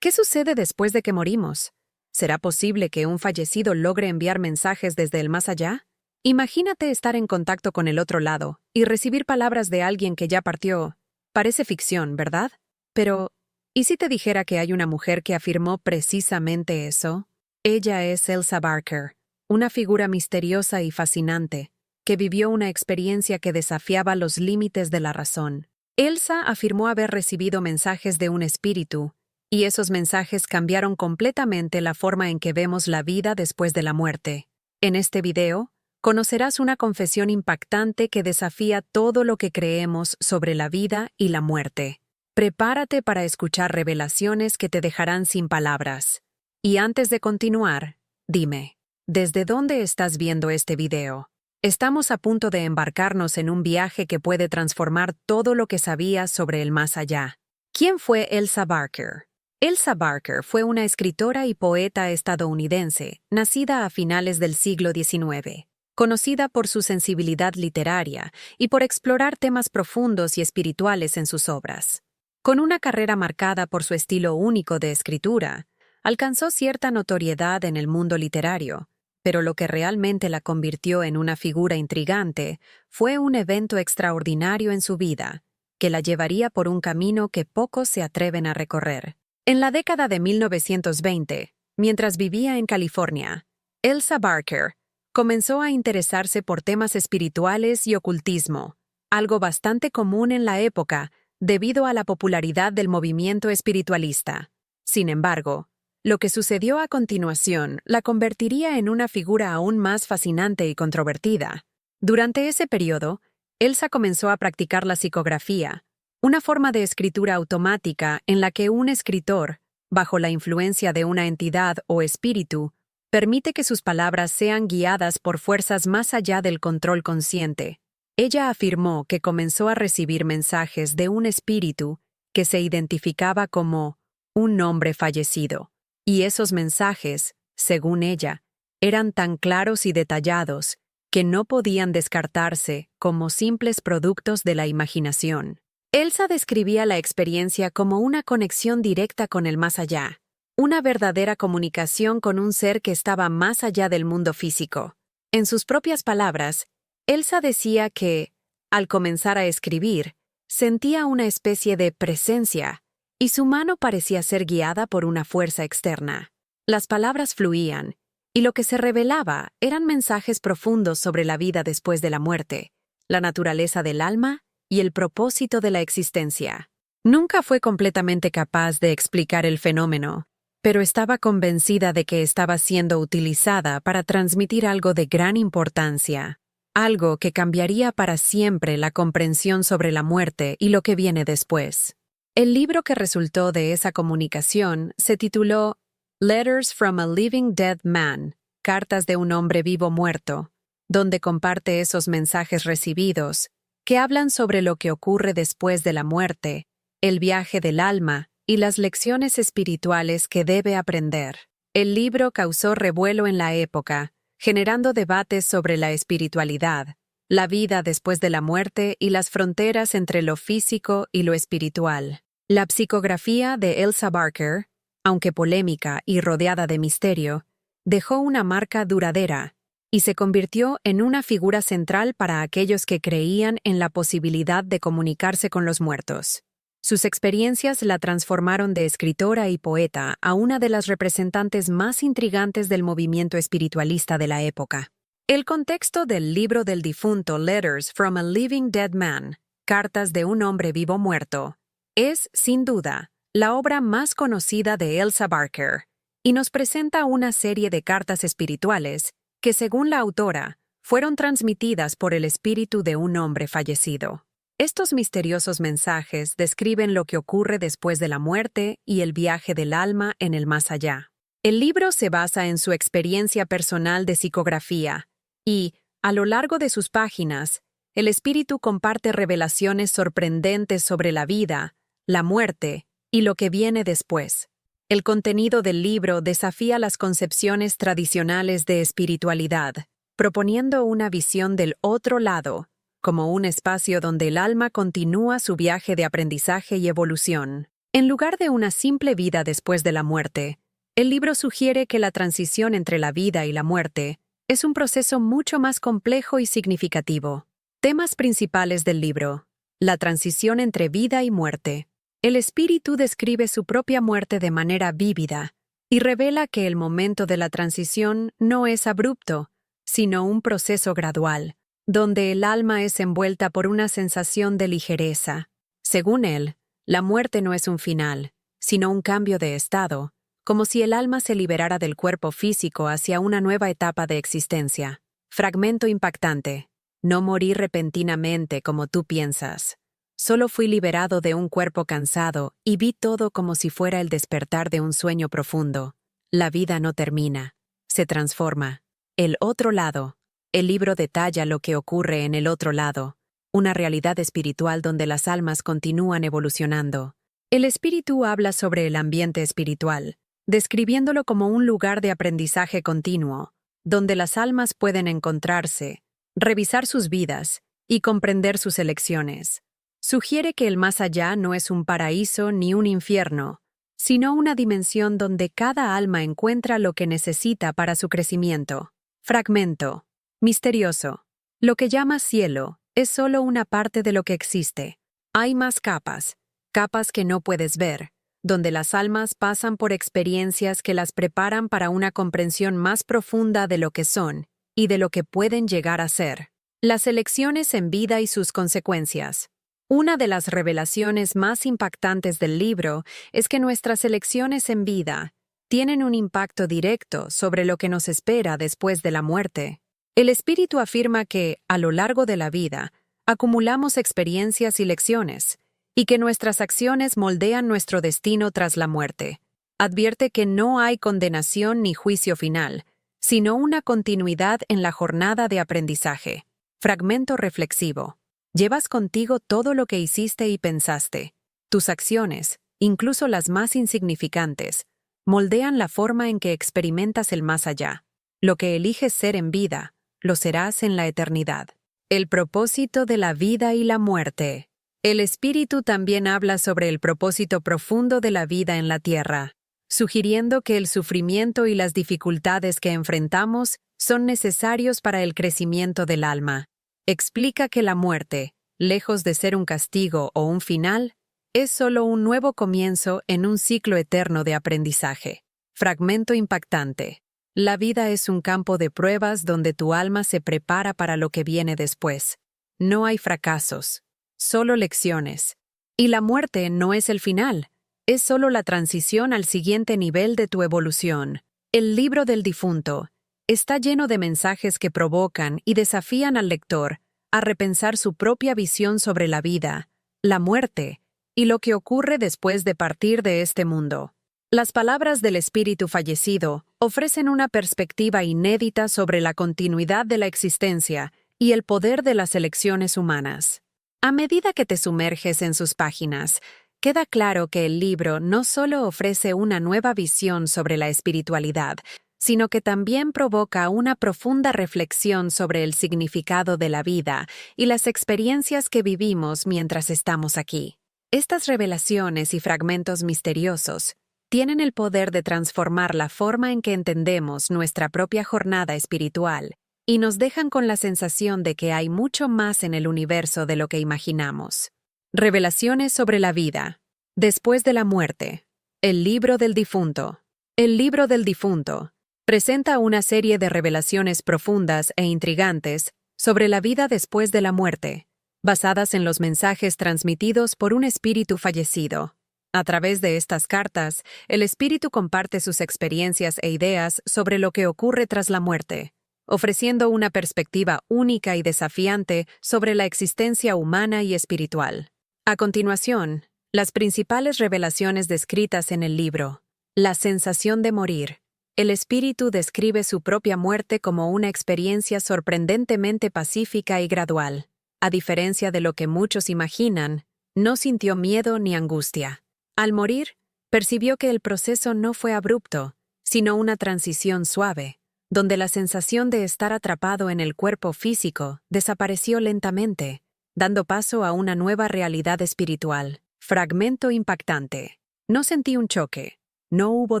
¿Qué sucede después de que morimos? ¿Será posible que un fallecido logre enviar mensajes desde el más allá? Imagínate estar en contacto con el otro lado y recibir palabras de alguien que ya partió. Parece ficción, ¿verdad? Pero, ¿y si te dijera que hay una mujer que afirmó precisamente eso? Ella es Elsa Barker, una figura misteriosa y fascinante, que vivió una experiencia que desafiaba los límites de la razón. Elsa afirmó haber recibido mensajes de un espíritu, y esos mensajes cambiaron completamente la forma en que vemos la vida después de la muerte. En este video, conocerás una confesión impactante que desafía todo lo que creemos sobre la vida y la muerte. Prepárate para escuchar revelaciones que te dejarán sin palabras. Y antes de continuar, dime, ¿desde dónde estás viendo este video? Estamos a punto de embarcarnos en un viaje que puede transformar todo lo que sabías sobre el más allá. ¿Quién fue Elsa Barker? Elsa Barker fue una escritora y poeta estadounidense, nacida a finales del siglo XIX, conocida por su sensibilidad literaria y por explorar temas profundos y espirituales en sus obras. Con una carrera marcada por su estilo único de escritura, alcanzó cierta notoriedad en el mundo literario, pero lo que realmente la convirtió en una figura intrigante fue un evento extraordinario en su vida, que la llevaría por un camino que pocos se atreven a recorrer. En la década de 1920, mientras vivía en California, Elsa Barker comenzó a interesarse por temas espirituales y ocultismo, algo bastante común en la época debido a la popularidad del movimiento espiritualista. Sin embargo, lo que sucedió a continuación la convertiría en una figura aún más fascinante y controvertida. Durante ese periodo, Elsa comenzó a practicar la psicografía, una forma de escritura automática en la que un escritor, bajo la influencia de una entidad o espíritu, permite que sus palabras sean guiadas por fuerzas más allá del control consciente. Ella afirmó que comenzó a recibir mensajes de un espíritu que se identificaba como un hombre fallecido, y esos mensajes, según ella, eran tan claros y detallados que no podían descartarse como simples productos de la imaginación. Elsa describía la experiencia como una conexión directa con el más allá, una verdadera comunicación con un ser que estaba más allá del mundo físico. En sus propias palabras, Elsa decía que, al comenzar a escribir, sentía una especie de presencia, y su mano parecía ser guiada por una fuerza externa. Las palabras fluían, y lo que se revelaba eran mensajes profundos sobre la vida después de la muerte, la naturaleza del alma y el propósito de la existencia. Nunca fue completamente capaz de explicar el fenómeno, pero estaba convencida de que estaba siendo utilizada para transmitir algo de gran importancia, algo que cambiaría para siempre la comprensión sobre la muerte y lo que viene después. El libro que resultó de esa comunicación se tituló Letters from a Living Dead Man, Cartas de un hombre vivo muerto, donde comparte esos mensajes recibidos que hablan sobre lo que ocurre después de la muerte, el viaje del alma y las lecciones espirituales que debe aprender. El libro causó revuelo en la época, generando debates sobre la espiritualidad, la vida después de la muerte y las fronteras entre lo físico y lo espiritual. La psicografía de Elsa Barker, aunque polémica y rodeada de misterio, dejó una marca duradera y se convirtió en una figura central para aquellos que creían en la posibilidad de comunicarse con los muertos. Sus experiencias la transformaron de escritora y poeta a una de las representantes más intrigantes del movimiento espiritualista de la época. El contexto del libro del difunto Letters from a Living Dead Man, Cartas de un hombre vivo muerto, es, sin duda, la obra más conocida de Elsa Barker, y nos presenta una serie de cartas espirituales que, según la autora, fueron transmitidas por el espíritu de un hombre fallecido. Estos misteriosos mensajes describen lo que ocurre después de la muerte y el viaje del alma en el más allá. El libro se basa en su experiencia personal de psicografía y, a lo largo de sus páginas, el espíritu comparte revelaciones sorprendentes sobre la vida, la muerte y lo que viene después. El contenido del libro desafía las concepciones tradicionales de espiritualidad, proponiendo una visión del otro lado, como un espacio donde el alma continúa su viaje de aprendizaje y evolución. En lugar de una simple vida después de la muerte, el libro sugiere que la transición entre la vida y la muerte es un proceso mucho más complejo y significativo. Temas principales del libro: la transición entre vida y muerte. El espíritu describe su propia muerte de manera vívida y revela que el momento de la transición no es abrupto, sino un proceso gradual, donde el alma es envuelta por una sensación de ligereza. Según él, la muerte no es un final, sino un cambio de estado, como si el alma se liberara del cuerpo físico hacia una nueva etapa de existencia. Fragmento impactante. No morí repentinamente como tú piensas. Solo fui liberado de un cuerpo cansado y vi todo como si fuera el despertar de un sueño profundo. La vida no termina, se transforma. El otro lado. El libro detalla lo que ocurre en el otro lado, una realidad espiritual donde las almas continúan evolucionando. El espíritu habla sobre el ambiente espiritual, describiéndolo como un lugar de aprendizaje continuo, donde las almas pueden encontrarse, revisar sus vidas y comprender sus elecciones. Sugiere que el más allá no es un paraíso ni un infierno, sino una dimensión donde cada alma encuentra lo que necesita para su crecimiento. Fragmento. Misterioso. Lo que llamas cielo es solo una parte de lo que existe. Hay más capas, capas que no puedes ver, donde las almas pasan por experiencias que las preparan para una comprensión más profunda de lo que son y de lo que pueden llegar a ser. Las elecciones en vida y sus consecuencias. Una de las revelaciones más impactantes del libro es que nuestras elecciones en vida tienen un impacto directo sobre lo que nos espera después de la muerte. El espíritu afirma que, a lo largo de la vida, acumulamos experiencias y lecciones, y que nuestras acciones moldean nuestro destino tras la muerte. Advierte que no hay condenación ni juicio final, sino una continuidad en la jornada de aprendizaje. Fragmento reflexivo. Llevas contigo todo lo que hiciste y pensaste. Tus acciones, incluso las más insignificantes, moldean la forma en que experimentas el más allá. Lo que eliges ser en vida, lo serás en la eternidad. El propósito de la vida y la muerte. El espíritu también habla sobre el propósito profundo de la vida en la tierra, sugiriendo que el sufrimiento y las dificultades que enfrentamos son necesarios para el crecimiento del alma. Explica que la muerte, lejos de ser un castigo o un final, es solo un nuevo comienzo en un ciclo eterno de aprendizaje. Fragmento impactante. La vida es un campo de pruebas donde tu alma se prepara para lo que viene después. No hay fracasos, solo lecciones. Y la muerte no es el final, es solo la transición al siguiente nivel de tu evolución. El libro del difunto está lleno de mensajes que provocan y desafían al lector a repensar su propia visión sobre la vida, la muerte y lo que ocurre después de partir de este mundo. Las palabras del espíritu fallecido ofrecen una perspectiva inédita sobre la continuidad de la existencia y el poder de las elecciones humanas. A medida que te sumerges en sus páginas, queda claro que el libro no solo ofrece una nueva visión sobre la espiritualidad, sino que también provoca una profunda reflexión sobre el significado de la vida y las experiencias que vivimos mientras estamos aquí. Estas revelaciones y fragmentos misteriosos tienen el poder de transformar la forma en que entendemos nuestra propia jornada espiritual y nos dejan con la sensación de que hay mucho más en el universo de lo que imaginamos. Revelaciones sobre la vida. Después de la muerte. El libro del difunto. El libro del difunto presenta una serie de revelaciones profundas e intrigantes sobre la vida después de la muerte, basadas en los mensajes transmitidos por un espíritu fallecido. A través de estas cartas, el espíritu comparte sus experiencias e ideas sobre lo que ocurre tras la muerte, ofreciendo una perspectiva única y desafiante sobre la existencia humana y espiritual. A continuación, las principales revelaciones descritas en el libro. La sensación de morir. El espíritu describe su propia muerte como una experiencia sorprendentemente pacífica y gradual. A diferencia de lo que muchos imaginan, no sintió miedo ni angustia. Al morir, percibió que el proceso no fue abrupto, sino una transición suave, donde la sensación de estar atrapado en el cuerpo físico desapareció lentamente, dando paso a una nueva realidad espiritual. Fragmento impactante. No sentí un choque, no hubo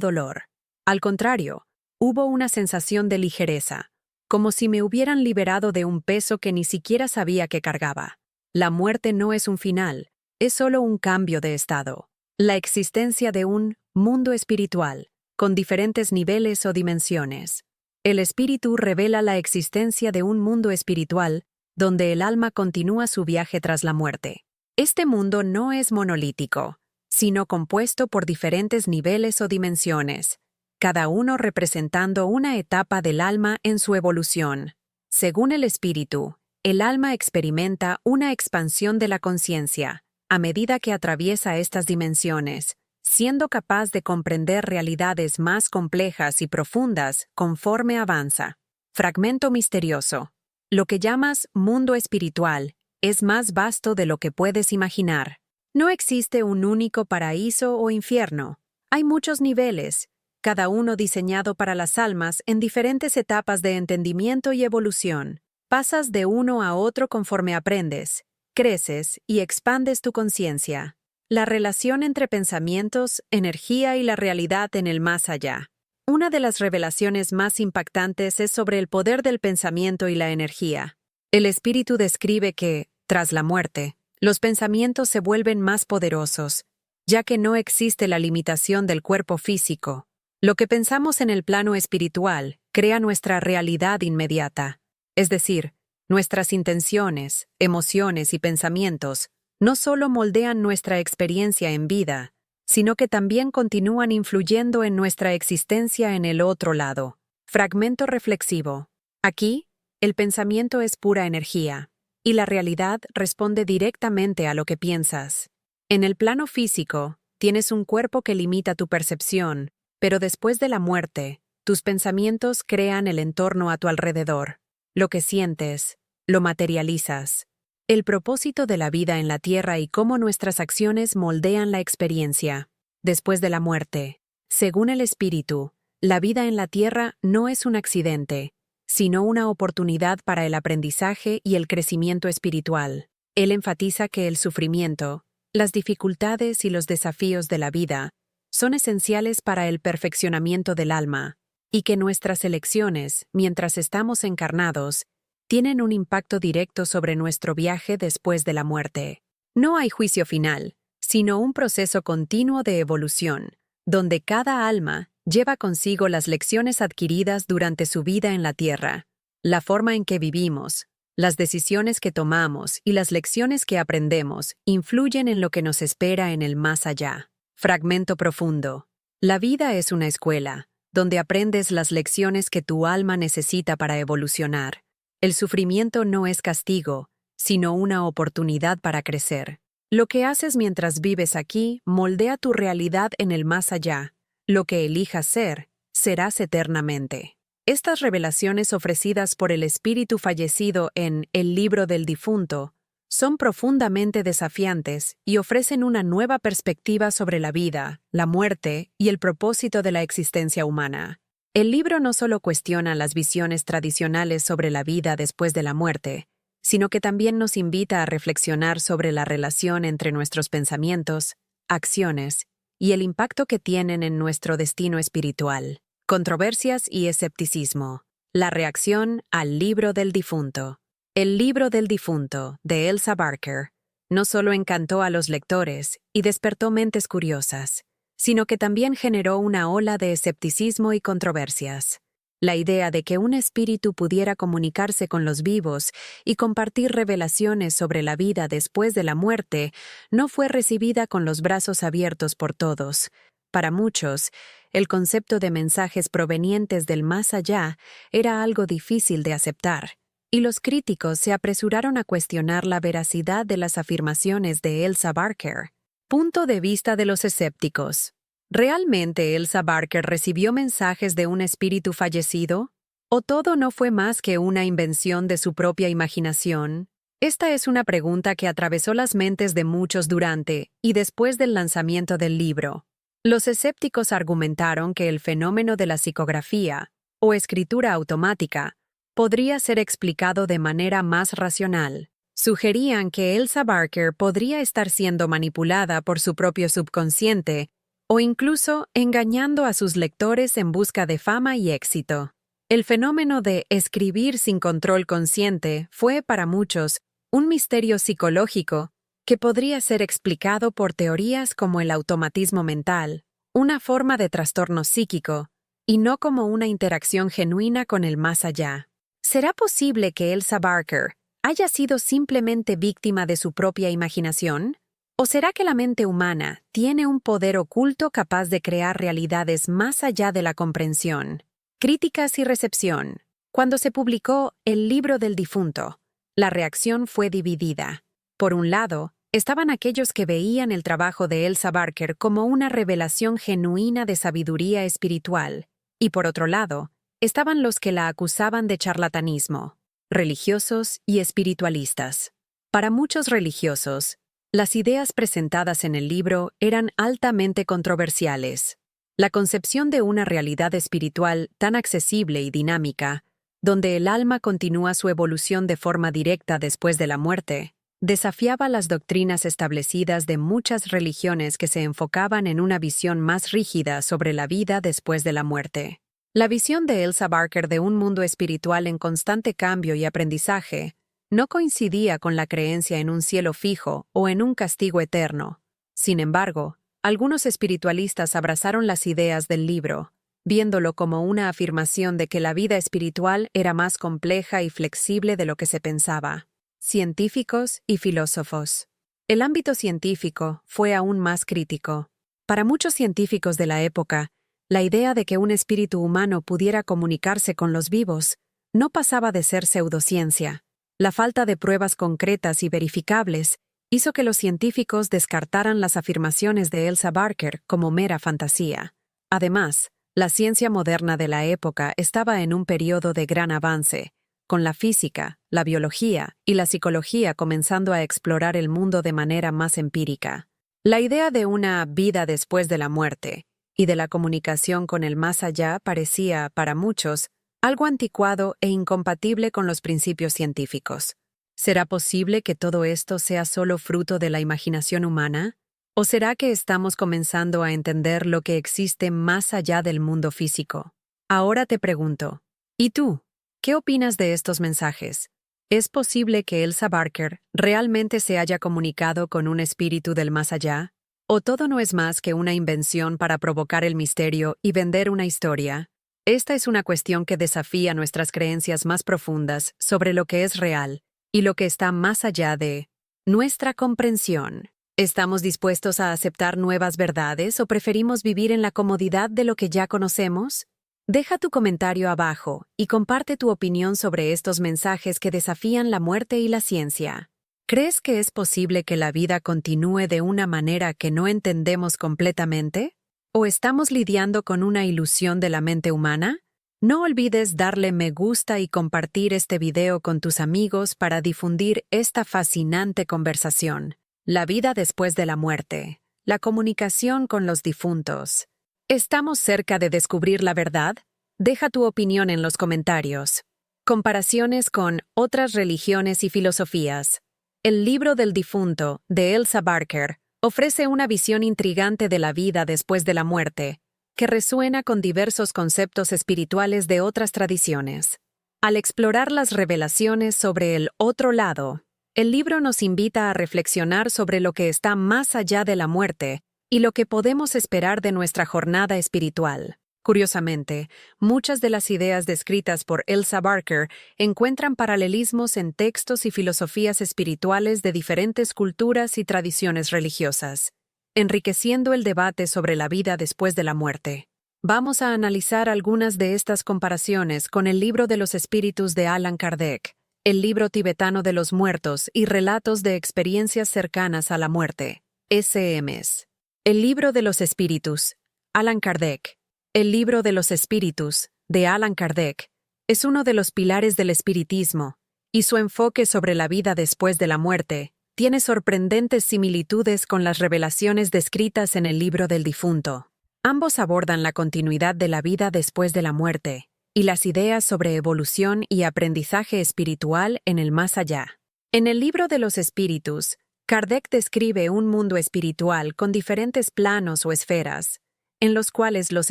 dolor. Al contrario, hubo una sensación de ligereza, como si me hubieran liberado de un peso que ni siquiera sabía que cargaba. La muerte no es un final, es solo un cambio de estado. La existencia de un mundo espiritual, con diferentes niveles o dimensiones. El espíritu revela la existencia de un mundo espiritual donde el alma continúa su viaje tras la muerte. Este mundo no es monolítico, sino compuesto por diferentes niveles o dimensiones, cada uno representando una etapa del alma en su evolución. Según el espíritu, el alma experimenta una expansión de la conciencia a medida que atraviesa estas dimensiones, siendo capaz de comprender realidades más complejas y profundas conforme avanza. Fragmento misterioso. Lo que llamas mundo espiritual es más vasto de lo que puedes imaginar. No existe un único paraíso o infierno. Hay muchos niveles, cada uno diseñado para las almas en diferentes etapas de entendimiento y evolución. Pasas de uno a otro conforme aprendes, creces y expandes tu conciencia. La relación entre pensamientos, energía y la realidad en el más allá. Una de las revelaciones más impactantes es sobre el poder del pensamiento y la energía. El espíritu describe que, tras la muerte, los pensamientos se vuelven más poderosos, ya que no existe la limitación del cuerpo físico. Lo que pensamos en el plano espiritual crea nuestra realidad inmediata. Es decir, nuestras intenciones, emociones y pensamientos no solo moldean nuestra experiencia en vida, sino que también continúan influyendo en nuestra existencia en el otro lado. Fragmento reflexivo. Aquí, el pensamiento es pura energía, y la realidad responde directamente a lo que piensas. En el plano físico, tienes un cuerpo que limita tu percepción, pero después de la muerte, tus pensamientos crean el entorno a tu alrededor. Lo que sientes, lo materializas. El propósito de la vida en la Tierra y cómo nuestras acciones moldean la experiencia. Después de la muerte, según el espíritu, la vida en la Tierra no es un accidente, sino una oportunidad para el aprendizaje y el crecimiento espiritual. Él enfatiza que el sufrimiento, las dificultades y los desafíos de la vida son esenciales para el perfeccionamiento del alma, y que nuestras elecciones, mientras estamos encarnados, tienen un impacto directo sobre nuestro viaje después de la muerte. No hay juicio final, sino un proceso continuo de evolución, donde cada alma lleva consigo las lecciones adquiridas durante su vida en la Tierra, la forma en que vivimos, las decisiones que tomamos y las lecciones que aprendemos influyen en lo que nos espera en el más allá. Fragmento profundo. La vida es una escuela, donde aprendes las lecciones que tu alma necesita para evolucionar. El sufrimiento no es castigo, sino una oportunidad para crecer. Lo que haces mientras vives aquí moldea tu realidad en el más allá. Lo que elijas ser, serás eternamente. Estas revelaciones ofrecidas por el espíritu fallecido en El libro del difunto son profundamente desafiantes y ofrecen una nueva perspectiva sobre la vida, la muerte y el propósito de la existencia humana. El libro no solo cuestiona las visiones tradicionales sobre la vida después de la muerte, sino que también nos invita a reflexionar sobre la relación entre nuestros pensamientos, acciones y el impacto que tienen en nuestro destino espiritual. Controversias y escepticismo. La reacción al libro del difunto. El libro del difunto, de Elsa Barker, no solo encantó a los lectores y despertó mentes curiosas, sino que también generó una ola de escepticismo y controversias. La idea de que un espíritu pudiera comunicarse con los vivos y compartir revelaciones sobre la vida después de la muerte no fue recibida con los brazos abiertos por todos. Para muchos, el concepto de mensajes provenientes del más allá era algo difícil de aceptar, y los críticos se apresuraron a cuestionar la veracidad de las afirmaciones de Elsa Barker. Punto de vista de los escépticos. ¿Realmente Elsa Barker recibió mensajes de un espíritu fallecido? ¿O todo no fue más que una invención de su propia imaginación? Esta es una pregunta que atravesó las mentes de muchos durante y después del lanzamiento del libro. Los escépticos argumentaron que el fenómeno de la psicografía, o escritura automática, podría ser explicado de manera más racional. Sugerían que Elsa Barker podría estar siendo manipulada por su propio subconsciente o incluso engañando a sus lectores en busca de fama y éxito. El fenómeno de escribir sin control consciente fue, para muchos, un misterio psicológico que podría ser explicado por teorías como el automatismo mental, una forma de trastorno psíquico, y no como una interacción genuina con el más allá. ¿Será posible que Elsa Barker haya sido simplemente víctima de su propia imaginación? ¿O será que la mente humana tiene un poder oculto capaz de crear realidades más allá de la comprensión? Críticas y recepción. Cuando se publicó El libro del difunto, la reacción fue dividida. Por un lado, estaban aquellos que veían el trabajo de Elsa Barker como una revelación genuina de sabiduría espiritual, y por otro lado, estaban los que la acusaban de charlatanismo, religiosos y espiritualistas. Para muchos religiosos, las ideas presentadas en el libro eran altamente controversiales. La concepción de una realidad espiritual tan accesible y dinámica, donde el alma continúa su evolución de forma directa después de la muerte, desafiaba las doctrinas establecidas de muchas religiones que se enfocaban en una visión más rígida sobre la vida después de la muerte. La visión de Elsa Barker de un mundo espiritual en constante cambio y aprendizaje no coincidía con la creencia en un cielo fijo o en un castigo eterno. Sin embargo, algunos espiritualistas abrazaron las ideas del libro, viéndolo como una afirmación de que la vida espiritual era más compleja y flexible de lo que se pensaba. Científicos y filósofos. El ámbito científico fue aún más crítico. Para muchos científicos de la época, la idea de que un espíritu humano pudiera comunicarse con los vivos no pasaba de ser pseudociencia. La falta de pruebas concretas y verificables hizo que los científicos descartaran las afirmaciones de Elsa Barker como mera fantasía. Además, la ciencia moderna de la época estaba en un periodo de gran avance, con la física, la biología y la psicología comenzando a explorar el mundo de manera más empírica. La idea de una vida después de la muerte y de la comunicación con el más allá parecía, para muchos, algo anticuado e incompatible con los principios científicos. ¿Será posible que todo esto sea solo fruto de la imaginación humana? ¿O será que estamos comenzando a entender lo que existe más allá del mundo físico? Ahora te pregunto, ¿y tú? ¿Qué opinas de estos mensajes? ¿Es posible que Elsa Barker realmente se haya comunicado con un espíritu del más allá? ¿O todo no es más que una invención para provocar el misterio y vender una historia? Esta es una cuestión que desafía nuestras creencias más profundas sobre lo que es real y lo que está más allá de nuestra comprensión. ¿Estamos dispuestos a aceptar nuevas verdades o preferimos vivir en la comodidad de lo que ya conocemos? Deja tu comentario abajo y comparte tu opinión sobre estos mensajes que desafían la muerte y la ciencia. ¿Crees que es posible que la vida continúe de una manera que no entendemos completamente? ¿O estamos lidiando con una ilusión de la mente humana? No olvides darle me gusta y compartir este video con tus amigos para difundir esta fascinante conversación. La vida después de la muerte. La comunicación con los difuntos. ¿Estamos cerca de descubrir la verdad? Deja tu opinión en los comentarios. Comparaciones con otras religiones y filosofías. El libro del difunto, de Elsa Barker, ofrece una visión intrigante de la vida después de la muerte, que resuena con diversos conceptos espirituales de otras tradiciones. Al explorar las revelaciones sobre el otro lado, el libro nos invita a reflexionar sobre lo que está más allá de la muerte y lo que podemos esperar de nuestra jornada espiritual. Curiosamente, muchas de las ideas descritas por Elsa Barker encuentran paralelismos en textos y filosofías espirituales de diferentes culturas y tradiciones religiosas, enriqueciendo el debate sobre la vida después de la muerte. Vamos a analizar algunas de estas comparaciones con el libro de los espíritus de Allan Kardec, el libro tibetano de los muertos y relatos de experiencias cercanas a la muerte, SMs. El libro de los espíritus, Allan Kardec. El libro de los espíritus, de Allan Kardec, es uno de los pilares del espiritismo, y su enfoque sobre la vida después de la muerte tiene sorprendentes similitudes con las revelaciones descritas en el libro del difunto. Ambos abordan la continuidad de la vida después de la muerte y las ideas sobre evolución y aprendizaje espiritual en el más allá. En el libro de los espíritus, Kardec describe un mundo espiritual con diferentes planos o esferas, en los cuales los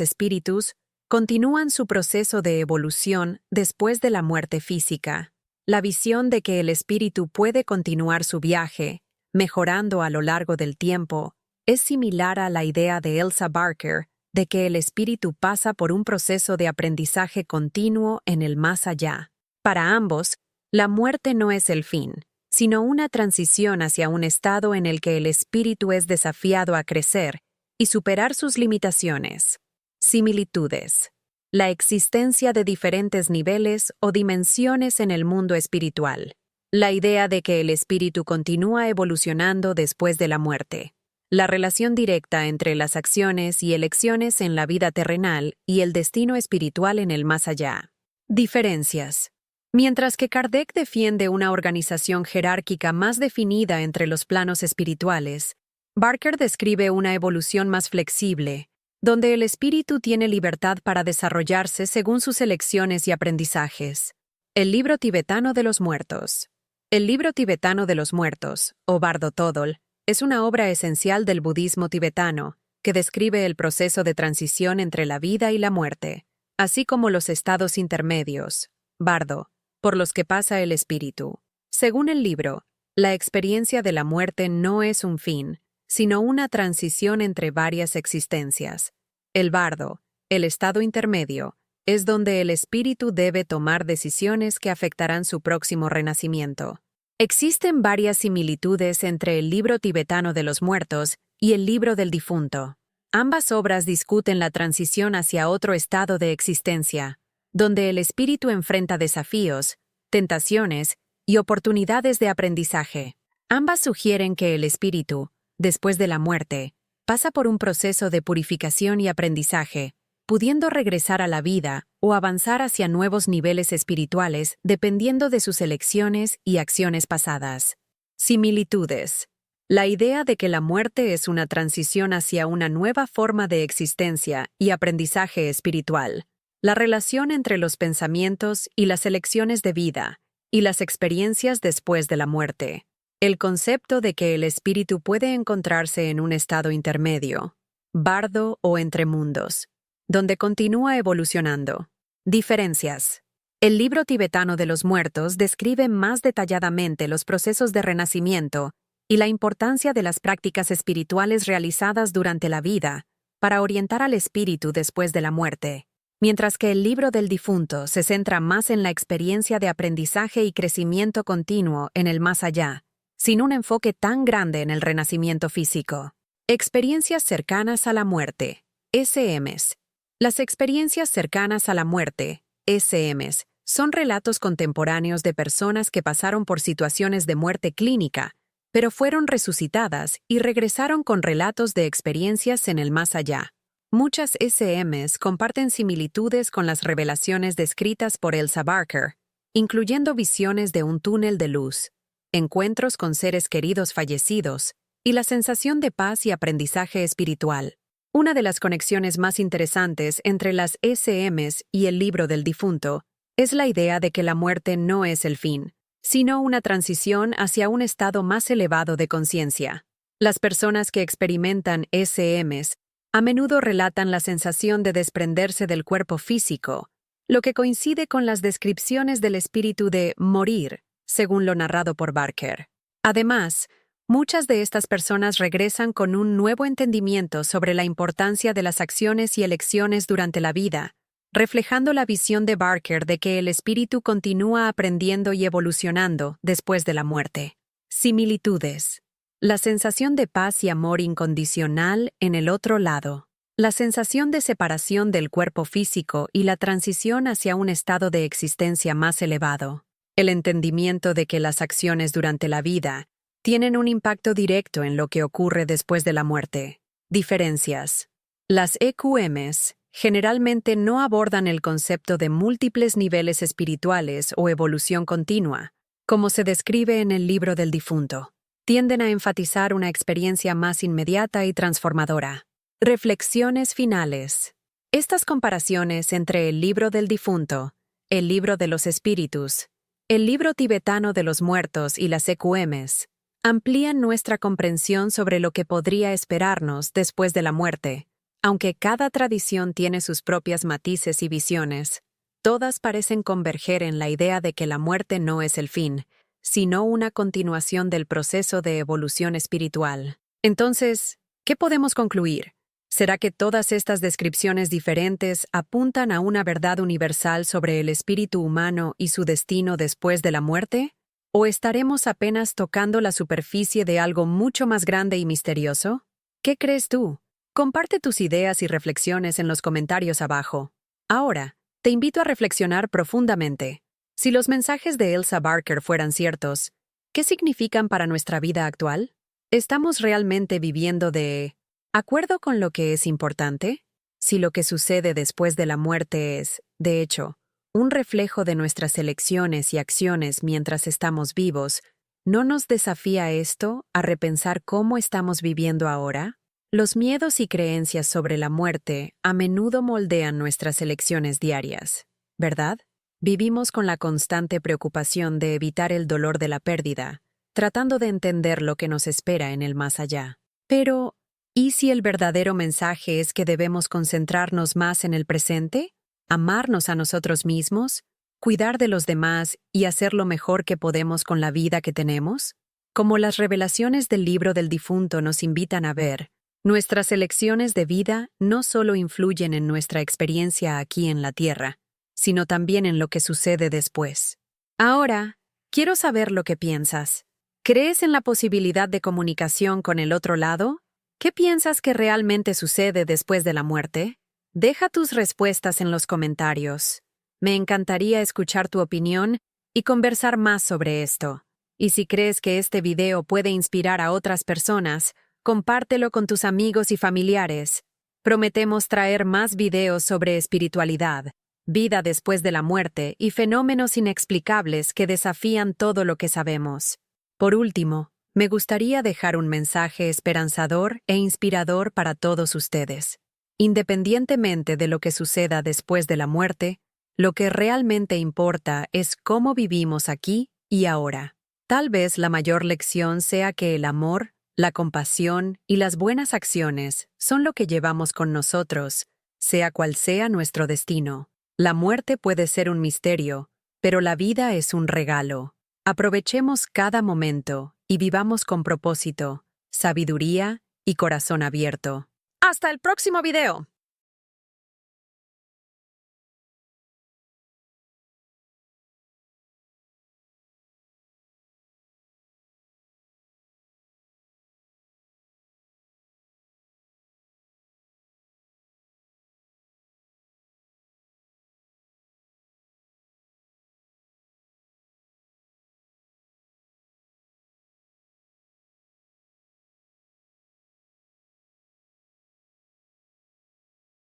espíritus continúan su proceso de evolución después de la muerte física. La visión de que el espíritu puede continuar su viaje, mejorando a lo largo del tiempo, es similar a la idea de Elsa Barker de que el espíritu pasa por un proceso de aprendizaje continuo en el más allá. Para ambos, la muerte no es el fin, sino una transición hacia un estado en el que el espíritu es desafiado a crecer y superar sus limitaciones. Similitudes. La existencia de diferentes niveles o dimensiones en el mundo espiritual. La idea de que el espíritu continúa evolucionando después de la muerte. La relación directa entre las acciones y elecciones en la vida terrenal y el destino espiritual en el más allá. Diferencias. Mientras que Kardec defiende una organización jerárquica más definida entre los planos espirituales, Barker describe una evolución más flexible, donde el espíritu tiene libertad para desarrollarse según sus elecciones y aprendizajes. El libro tibetano de los muertos. El libro tibetano de los muertos, o Bardo Thodol, es una obra esencial del budismo tibetano, que describe el proceso de transición entre la vida y la muerte, así como los estados intermedios, bardo, por los que pasa el espíritu. Según el libro, la experiencia de la muerte no es un fin, sino una transición entre varias existencias. El bardo, el estado intermedio, es donde el espíritu debe tomar decisiones que afectarán su próximo renacimiento. Existen varias similitudes entre el libro tibetano de los muertos y el libro del difunto. Ambas obras discuten la transición hacia otro estado de existencia, donde el espíritu enfrenta desafíos, tentaciones y oportunidades de aprendizaje. Ambas sugieren que el espíritu, después de la muerte, pasa por un proceso de purificación y aprendizaje, pudiendo regresar a la vida o avanzar hacia nuevos niveles espirituales dependiendo de sus elecciones y acciones pasadas. Similitudes. La idea de que la muerte es una transición hacia una nueva forma de existencia y aprendizaje espiritual. La relación entre los pensamientos y las elecciones de vida, y las experiencias después de la muerte. El concepto de que el espíritu puede encontrarse en un estado intermedio, bardo o entre mundos, donde continúa evolucionando. Diferencias. El libro tibetano de los muertos describe más detalladamente los procesos de renacimiento y la importancia de las prácticas espirituales realizadas durante la vida para orientar al espíritu después de la muerte, mientras que el libro del difunto se centra más en la experiencia de aprendizaje y crecimiento continuo en el más allá, sin un enfoque tan grande en el renacimiento físico. Experiencias cercanas a la muerte, SMs. Las experiencias cercanas a la muerte, SMs, son relatos contemporáneos de personas que pasaron por situaciones de muerte clínica, pero fueron resucitadas y regresaron con relatos de experiencias en el más allá. Muchas SMs comparten similitudes con las revelaciones descritas por Elsa Barker, incluyendo visiones de un túnel de luz, encuentros con seres queridos fallecidos y la sensación de paz y aprendizaje espiritual. Una de las conexiones más interesantes entre las SMs y el libro del difunto es la idea de que la muerte no es el fin, sino una transición hacia un estado más elevado de conciencia. Las personas que experimentan SMs a menudo relatan la sensación de desprenderse del cuerpo físico, lo que coincide con las descripciones del espíritu de morir, según lo narrado por Barker. Además, muchas de estas personas regresan con un nuevo entendimiento sobre la importancia de las acciones y elecciones durante la vida, reflejando la visión de Barker de que el espíritu continúa aprendiendo y evolucionando después de la muerte. Similitudes. La sensación de paz y amor incondicional en el otro lado. La sensación de separación del cuerpo físico y la transición hacia un estado de existencia más elevado. El entendimiento de que las acciones durante la vida tienen un impacto directo en lo que ocurre después de la muerte. Diferencias. Las EQMs generalmente no abordan el concepto de múltiples niveles espirituales o evolución continua, como se describe en el libro del difunto. Tienden a enfatizar una experiencia más inmediata y transformadora. Reflexiones finales. Estas comparaciones entre el libro del difunto, el libro de los espíritus, el libro tibetano de los muertos y las EQMs amplían nuestra comprensión sobre lo que podría esperarnos después de la muerte. Aunque cada tradición tiene sus propias matices y visiones, todas parecen converger en la idea de que la muerte no es el fin, sino una continuación del proceso de evolución espiritual. Entonces, ¿qué podemos concluir? ¿Será que todas estas descripciones diferentes apuntan a una verdad universal sobre el espíritu humano y su destino después de la muerte? ¿O estaremos apenas tocando la superficie de algo mucho más grande y misterioso? ¿Qué crees tú? Comparte tus ideas y reflexiones en los comentarios abajo. Ahora, te invito a reflexionar profundamente. Si los mensajes de Elsa Barker fueran ciertos, ¿qué significan para nuestra vida actual? ¿Estamos realmente viviendo de acuerdo con lo que es importante? Si lo que sucede después de la muerte es, de hecho, un reflejo de nuestras elecciones y acciones mientras estamos vivos, ¿no nos desafía esto a repensar cómo estamos viviendo ahora? Los miedos y creencias sobre la muerte a menudo moldean nuestras elecciones diarias, ¿verdad? Vivimos con la constante preocupación de evitar el dolor de la pérdida, tratando de entender lo que nos espera en el más allá. Pero, ¿y si el verdadero mensaje es que debemos concentrarnos más en el presente, amarnos a nosotros mismos, cuidar de los demás y hacer lo mejor que podemos con la vida que tenemos? Como las revelaciones del libro del difunto nos invitan a ver, nuestras elecciones de vida no solo influyen en nuestra experiencia aquí en la Tierra, sino también en lo que sucede después. Ahora, quiero saber lo que piensas. ¿Crees en la posibilidad de comunicación con el otro lado? ¿Qué piensas que realmente sucede después de la muerte? Deja tus respuestas en los comentarios. Me encantaría escuchar tu opinión y conversar más sobre esto. Y si crees que este video puede inspirar a otras personas, compártelo con tus amigos y familiares. Prometemos traer más videos sobre espiritualidad, vida después de la muerte y fenómenos inexplicables que desafían todo lo que sabemos. Por último, me gustaría dejar un mensaje esperanzador e inspirador para todos ustedes. Independientemente de lo que suceda después de la muerte, lo que realmente importa es cómo vivimos aquí y ahora. Tal vez la mayor lección sea que el amor, la compasión y las buenas acciones son lo que llevamos con nosotros, sea cual sea nuestro destino. La muerte puede ser un misterio, pero la vida es un regalo. Aprovechemos cada momento y vivamos con propósito, sabiduría y corazón abierto. ¡Hasta el próximo video!